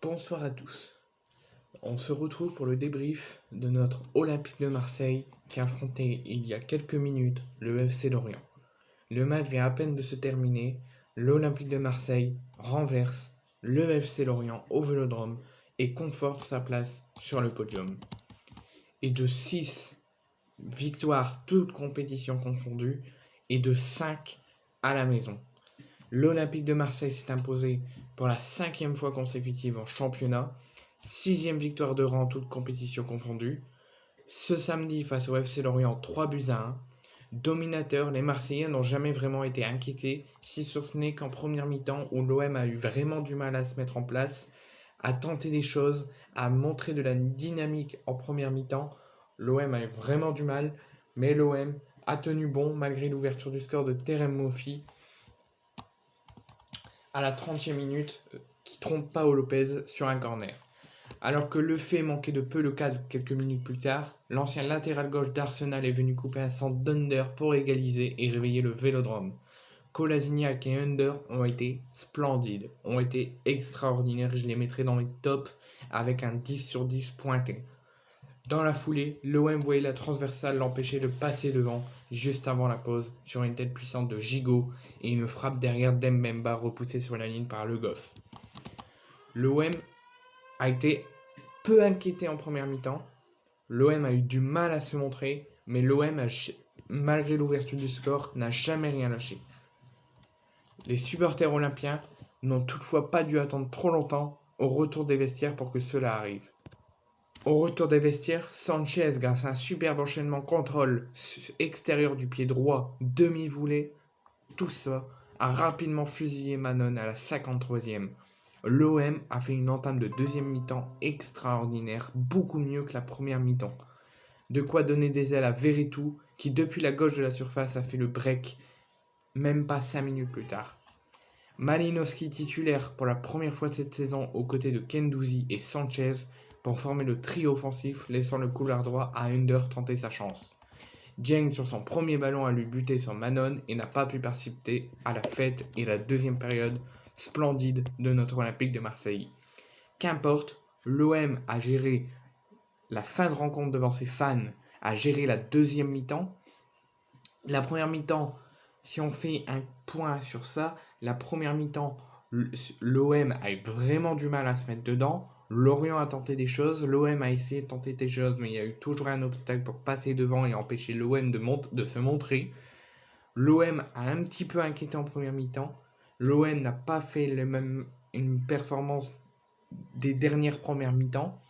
Bonsoir à tous. On se retrouve pour le débrief de notre Olympique de Marseille qui a affronté il y a quelques minutes le FC Lorient. Le match vient à peine de se terminer. L'Olympique de Marseille renverse le FC Lorient au Vélodrome et conforte sa place sur le podium. Et de 6 victoires, toutes compétitions confondues, et de 5 à la maison. L'Olympique de Marseille s'est imposé pour la 5e fois consécutive en championnat, 6e victoire de rang toutes compétitions confondues. Ce samedi face au FC Lorient, 3-1. Dominateur, les Marseillais n'ont jamais vraiment été inquiétés, si ce n'est qu'en première mi-temps où l'OM a eu vraiment du mal à se mettre en place, à tenter des choses, à montrer de la dynamique en première mi-temps. L'OM a eu vraiment du mal, mais l'OM a tenu bon malgré l'ouverture du score de Terem Moffi à la 30e minute qui trompe Pau Lopez sur un corner. Alors que le fait manquait de peu le cadre quelques minutes plus tard, l'ancien latéral gauche d'Arsenal est venu couper un centre d'Under pour égaliser et réveiller le Vélodrome. Kolasinac et Under ont été splendides, ont été extraordinaires, je les mettrai dans mes tops avec un 10 sur 10 pointé. Dans la foulée, l'OM voyait la transversale l'empêcher de passer devant juste avant la pause sur une tête puissante de Gigot et une frappe derrière d'Mbemba repoussée sur la ligne par Le Goff. L'OM a été peu inquiété en première mi-temps. L'OM a eu du mal à se montrer, mais l'OM, malgré l'ouverture du score, n'a jamais rien lâché. Les supporters olympiens n'ont toutefois pas dû attendre trop longtemps au retour des vestiaires pour que cela arrive. Au retour des vestiaires, Sanchez, grâce à un superbe enchaînement contrôle extérieur du pied droit, demi-volée, tout ça a rapidement fusillé Manon à la 53e. L'OM a fait une entame de deuxième mi-temps extraordinaire, beaucoup mieux que la première mi-temps. De quoi donner des ailes à Veretout, qui depuis la gauche de la surface a fait le break, même pas 5 minutes plus tard. Malinowski titulaire pour la première fois de cette saison aux côtés de Guendouzi et Sanchez pour former le trio offensif, laissant le couloir droit à Under tenter sa chance. Dieng sur son premier ballon a lui buté sur Manon et n'a pas pu participer à la fête et la deuxième période splendide de notre Olympique de Marseille. Qu'importe, l'OM a géré la fin de rencontre devant ses fans, a géré la deuxième mi-temps. La première mi-temps, si on fait un point sur ça, la première mi-temps, l'OM a eu vraiment du mal à se mettre dedans. Lorient a tenté des choses, l'OM a essayé de tenter des choses, mais il y a eu toujours un obstacle pour passer devant et empêcher l'OM de se montrer. L'OM a un petit peu inquiété en première mi-temps. L'OM n'a pas fait une performance des dernières premières mi-temps.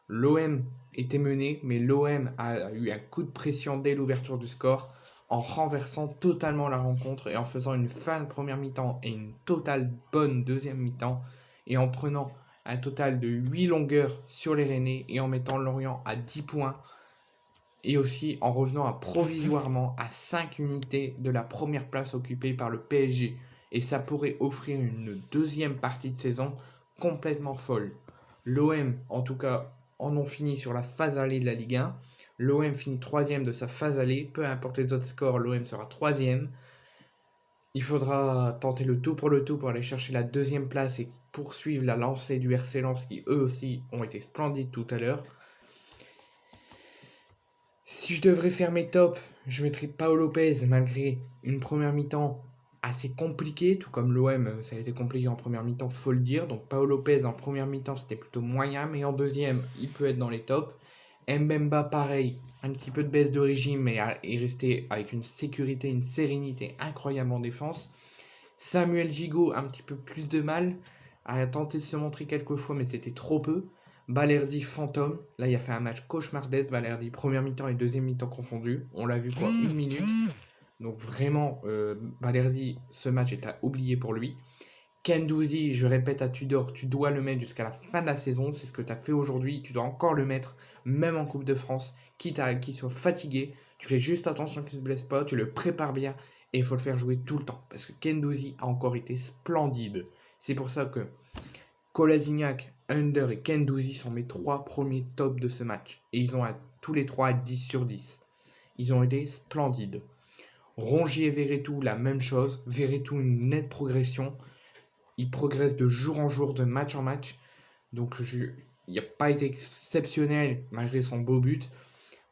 L'OM était mené, mais l'OM a eu un coup de pression dès l'ouverture du score, en renversant totalement la rencontre et en faisant une fin de première mi-temps et une totale bonne deuxième mi-temps, et en prenant un total de 8 longueurs sur les Rennais et en mettant Lorient à 10 points, et aussi en revenant provisoirement à 5 unités de la première place occupée par le PSG. Et ça pourrait offrir une deuxième partie de saison complètement folle. L'OM, en tout cas, en ont fini sur la phase allée de la Ligue 1. L'OM finit 3e de sa phase allée. Peu importe les autres scores, l'OM sera 3e. Il faudra tenter le tout pour aller chercher la deuxième place et poursuivre la lancée du RC Lens qui eux aussi ont été splendides tout à l'heure. Si je devrais faire mes tops, je mettrais Pau Lopez malgré une première mi-temps assez compliquée, tout comme l'OM, ça a été compliqué en première mi-temps, faut le dire. Donc Pau Lopez en première mi-temps, c'était plutôt moyen, mais en deuxième, il peut être dans les tops. Mbemba, pareil, un petit peu de baisse de régime, mais est resté avec une sécurité, une sérénité incroyable en défense. Samuel Gigot, un petit peu plus de mal, a tenté de se montrer quelques fois, mais c'était trop peu. Balerdi fantôme, là il a fait un match cauchemardesque. Balerdi, première mi-temps et deuxième mi-temps confondus. On l'a vu quoi, 1 minute. Donc vraiment, Balerdi, ce match est à oublier pour lui. Guendouzi, je répète à Tudor, tu dois le mettre jusqu'à la fin de la saison. C'est ce que tu as fait aujourd'hui. Tu dois encore le mettre, même en Coupe de France, quitte à qu'il soit fatigué. Tu fais juste attention qu'il ne se blesse pas, tu le prépares bien et il faut le faire jouer tout le temps. Parce que Guendouzi a encore été splendide. C'est pour ça que Kolasinac, Under et Guendouzi sont mes 3 premiers tops de ce match. Et ils ont tous les 3 à 10 sur 10. Ils ont été splendides. Rongier et Veretout, la même chose. Veretout, une nette progression. Il progresse de jour en jour, de match en match. Donc il n'a pas été exceptionnel malgré son beau but,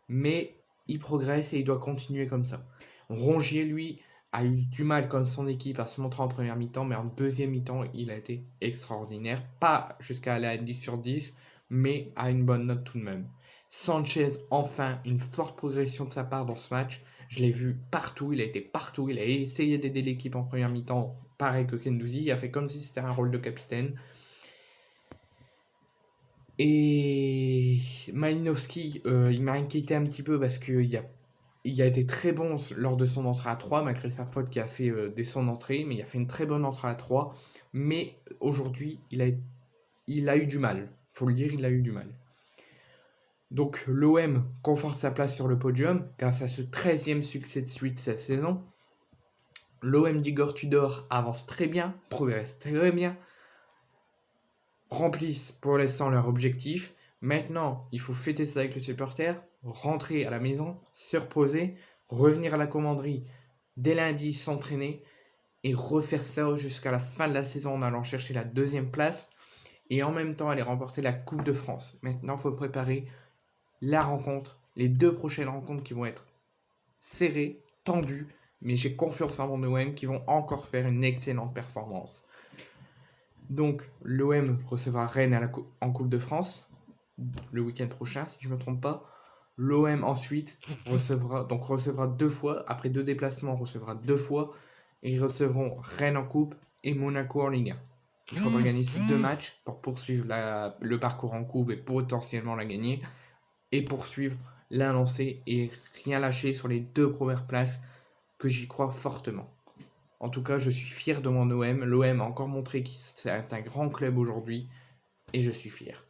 mais il progresse et il doit continuer comme ça. Rongier, lui, a eu du mal comme son équipe à se montrer en première mi-temps, mais en deuxième mi-temps, il a été extraordinaire. Pas jusqu'à aller à 10 sur 10, mais à une bonne note tout de même. Sanchez, enfin, une forte progression de sa part dans ce match. Je l'ai vu partout, il a été partout, il a essayé d'aider l'équipe en première mi-temps, pareil que Guendouzi, il a fait comme si c'était un rôle de capitaine. Et Malinowski, il m'a inquiété un petit peu parce qu'il a été très bon lors de son entrée à 3, malgré sa faute qui a fait dès son entrée, mais il a fait une très bonne entrée à 3. Mais aujourd'hui, il a eu du mal. Faut le dire, il a eu du mal. Donc l'OM conforte sa place sur le podium grâce à ce 13e succès de suite cette saison. L'OM d'Igor Tudor avance très bien, progresse très bien, remplissent pour l'instant leur objectif. Maintenant, il faut fêter ça avec les supporters, rentrer à la maison, se reposer, revenir à la commanderie dès lundi, s'entraîner et refaire ça jusqu'à la fin de la saison en allant chercher la 2e place et en même temps aller remporter la Coupe de France. Maintenant, il faut préparer la rencontre, les 2 prochaines rencontres qui vont être serrées, tendues, mais j'ai confiance en mon OM qui vont encore faire une excellente performance. Donc l'OM recevra Rennes en Coupe de France le week-end prochain, si je ne me trompe pas. L'OM ensuite recevra 2 fois, après 2 déplacements, recevra 2 fois, et ils recevront Rennes en Coupe et Monaco en Ligue 1. Il faudra gagner ces 2 matchs pour poursuivre le parcours en Coupe et potentiellement la gagner, et poursuivre la lancée et rien lâcher sur les 2 premières places que j'y crois fortement. En tout cas, je suis fier de mon OM. L'OM a encore montré que c'est un grand club aujourd'hui et je suis fier.